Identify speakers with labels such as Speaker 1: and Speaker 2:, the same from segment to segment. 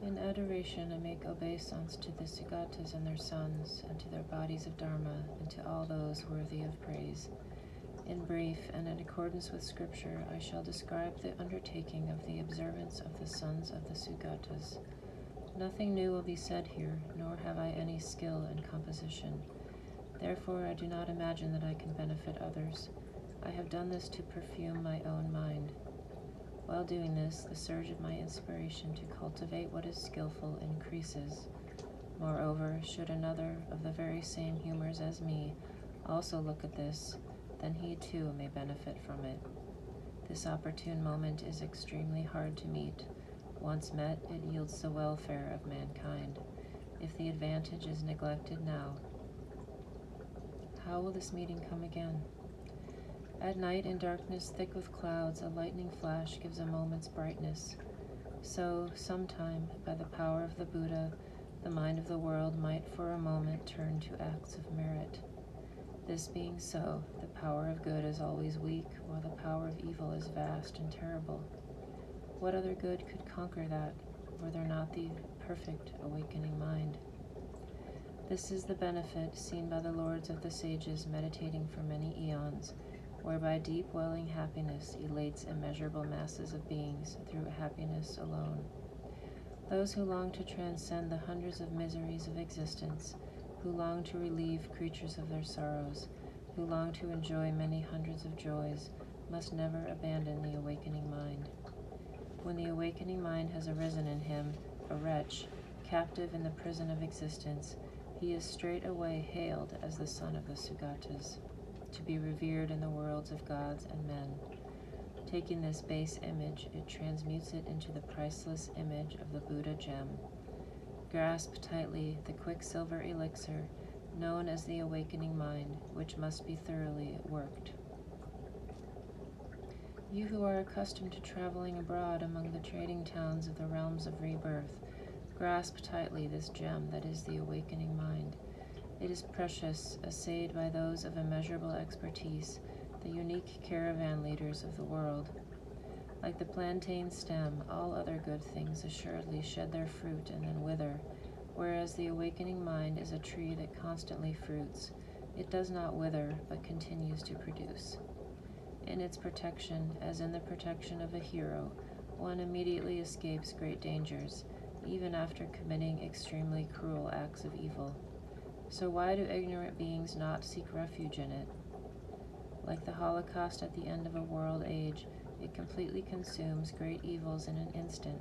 Speaker 1: In adoration, I make obeisance to the Sugatas and their sons, and to their bodies of Dharma, and to all those worthy of praise. In brief, and in accordance with Scripture, I shall describe the undertaking of the observance of the sons of the Sugatas. Nothing new will be said here, nor have I any skill in composition. Therefore, I do not imagine that I can benefit others. I have done this to perfume my own mind. While doing this, the surge of my inspiration to cultivate what is skillful increases. Moreover, should another of the very same humors as me also look at this, then he too may benefit from it. This opportune moment is extremely hard to meet. Once met, it yields the welfare of mankind. If the advantage is neglected now, how will this meeting come again? At night, in darkness thick with clouds, a lightning flash gives a moment's brightness. So, sometime, by the power of the Buddha, the mind of the world might for a moment turn to acts of merit. This being so, the power of good is always weak, while the power of evil is vast and terrible. What other good could conquer that, were there not the perfect awakening mind? This is the benefit seen by the lords of the sages meditating for many eons, whereby deep-welling happiness elates immeasurable masses of beings through happiness alone. Those who long to transcend the hundreds of miseries of existence, who long to relieve creatures of their sorrows, who long to enjoy many hundreds of joys, must never abandon the awakening mind. When the awakening mind has arisen in him, a wretch, captive in the prison of existence, he is straightway hailed as the son of the Sugatas, to be revered in the worlds of gods and men. Taking this base image, it transmutes it into the priceless image of the Buddha gem. Grasp tightly the quicksilver elixir, known as the awakening mind, which must be thoroughly worked. You who are accustomed to traveling abroad among the trading towns of the realms of rebirth, grasp tightly this gem that is the awakening mind. It is precious, assayed by those of immeasurable expertise, the unique caravan leaders of the world. Like the plantain stem, all other good things assuredly shed their fruit and then wither, whereas the awakening mind is a tree that constantly fruits. It does not wither, but continues to produce. In its protection, as in the protection of a hero, one immediately escapes great dangers, even after committing extremely cruel acts of evil. So why do ignorant beings not seek refuge in it? Like the Holocaust at the end of a world age, it completely consumes great evils in an instant.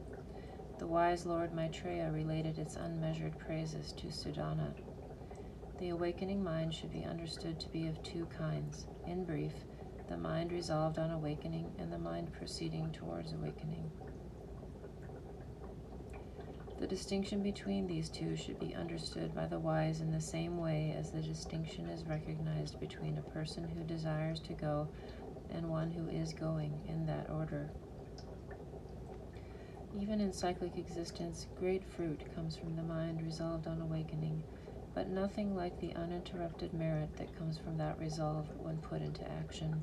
Speaker 1: The wise Lord Maitreya related its unmeasured praises to Sudana. The awakening mind should be understood to be of two kinds. In brief, the mind resolved on awakening and the mind proceeding towards awakening. The distinction between these two should be understood by the wise in the same way as the distinction is recognized between a person who desires to go and one who is going, in that order. Even in cyclic existence, great fruit comes from the mind resolved on awakening, but nothing like the uninterrupted merit that comes from that resolve when put into action.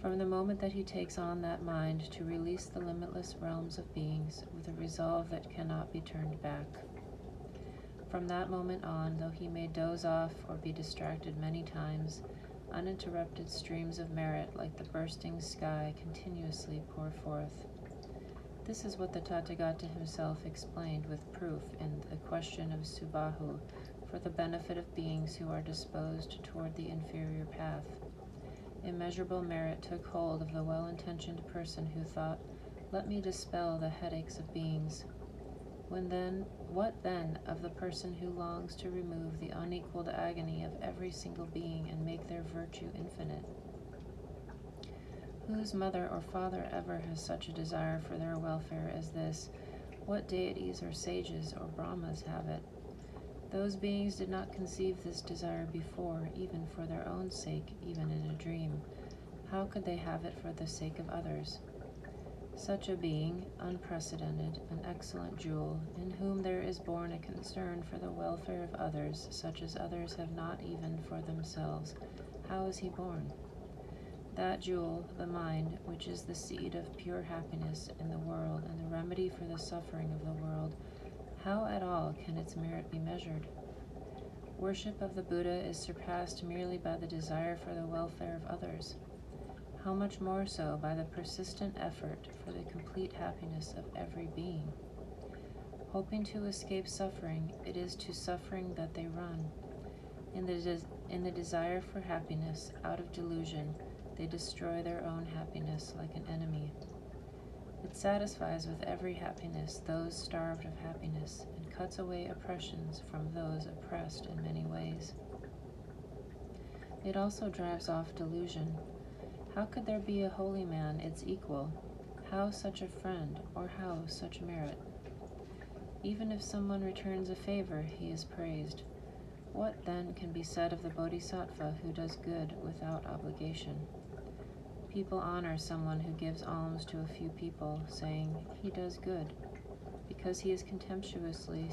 Speaker 1: From the moment that he takes on that mind to release the limitless realms of beings with a resolve that cannot be turned back. From that moment on, though he may doze off or be distracted many times, uninterrupted streams of merit like the bursting sky continuously pour forth. This is what the Tathagata himself explained with proof in the question of Subahu for the benefit of beings who are disposed toward the inferior path. Immeasurable merit took hold of the well-intentioned person who thought, "Let me dispel the headaches of beings." What then of the person who longs to remove the unequaled agony of every single being and make their virtue infinite? Whose mother or father ever has such a desire for their welfare as this? What deities or sages or Brahmas have it? Those beings did not conceive this desire before, even for their own sake, even in a dream. How could they have it for the sake of others? Such a being, unprecedented, an excellent jewel, in whom there is born a concern for the welfare of others, such as others have not even for themselves, how is he born? That jewel, the mind, which is the seed of pure happiness in the world and the remedy for the suffering of the world, how at all can its merit be measured? Worship of the Buddha is surpassed merely by the desire for the welfare of others. How much more so by the persistent effort for the complete happiness of every being? Hoping to escape suffering, it is to suffering that they run. In the desire for happiness, out of delusion, they destroy their own happiness like an enemy. It satisfies with every happiness those starved of happiness, and cuts away oppressions from those oppressed in many ways. It also drives off delusion. How could there be a holy man its equal? How such a friend, or how such merit? Even if someone returns a favor, he is praised. What then can be said of the Bodhisattva who does good without obligation? People honor someone who gives alms to a few people, saying, "He does good," because he is contemptuously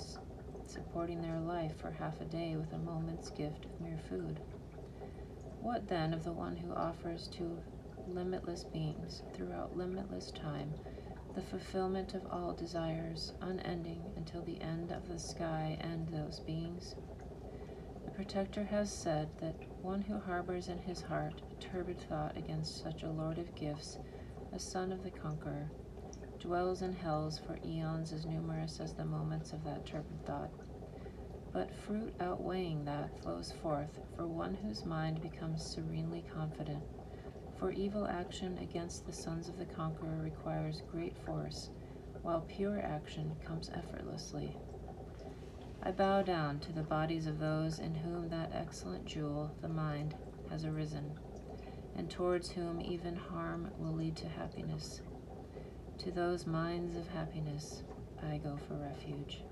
Speaker 1: supporting their life for half a day with a moment's gift of mere food. What then of the one who offers to limitless beings, throughout limitless time, the fulfillment of all desires, unending until the end of the sky and those beings? The Protector has said that one who harbors in his heart a turbid thought against such a Lord of gifts, a son of the Conqueror, dwells in hells for eons as numerous as the moments of that turbid thought. But fruit outweighing that flows forth for one whose mind becomes serenely confident, for evil action against the sons of the Conqueror requires great force, while pure action comes effortlessly. I bow down to the bodies of those in whom that excellent jewel, the mind, has arisen, and towards whom even harm will lead to happiness. To those minds of happiness, I go for refuge.